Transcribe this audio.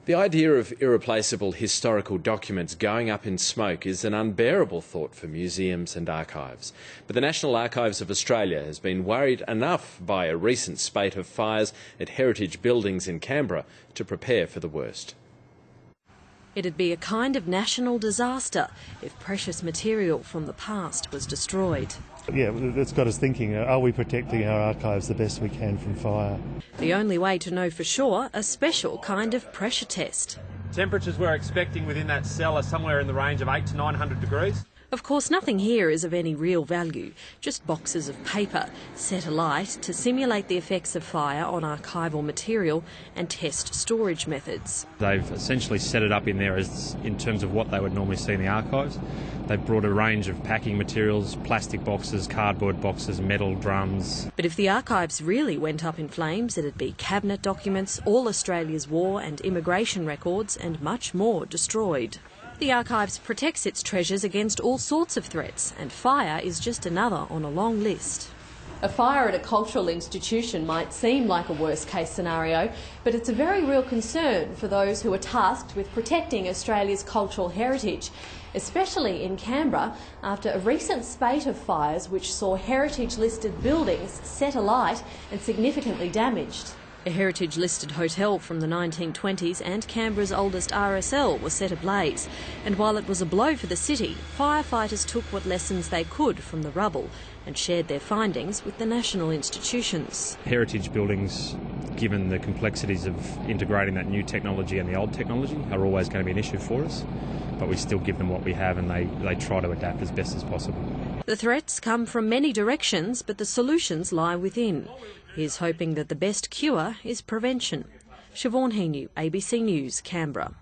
The idea of irreplaceable historical documents going up in smoke is an unbearable thought for museums and archives. But the National Archives of Australia has been worried enough by a recent spate of fires at heritage buildings in Canberra to prepare for the worst. It'd be a kind of national disaster if precious material from the past was destroyed. Yeah, it's got us thinking, are we protecting our archives the best we can from fire? The only way to know for sure, a special kind of pressure test. Temperatures we're expecting within that cell are somewhere in the range of 800 to 900 degrees. Of course, nothing here is of any real value, just boxes of paper set alight to simulate the effects of fire on archival material and test storage methods. They've essentially set it up in there in terms of what they would normally see in the archives. They've brought a range of packing materials, plastic boxes, cardboard boxes, metal drums. But if the archives really went up in flames, it'd be cabinet documents, all Australia's war and immigration records and much more destroyed. The Archives protects its treasures against all sorts of threats, and fire is just another on a long list. A fire at a cultural institution might seem like a worst-case scenario, but it's a very real concern for those who are tasked with protecting Australia's cultural heritage, especially in Canberra after a recent spate of fires which saw heritage-listed buildings set alight and significantly damaged. A heritage-listed hotel from the 1920s and Canberra's oldest RSL was set ablaze, and while it was a blow for the city, firefighters took what lessons they could from the rubble and shared their findings with the national institutions. Heritage buildings, given the complexities of integrating that new technology and the old technology, are always going to be an issue for us, but we still give them what we have and they try to adapt as best as possible. The threats come from many directions, but the solutions lie within. He's hoping that the best cure is prevention. Siobhan Hinu, ABC News, Canberra.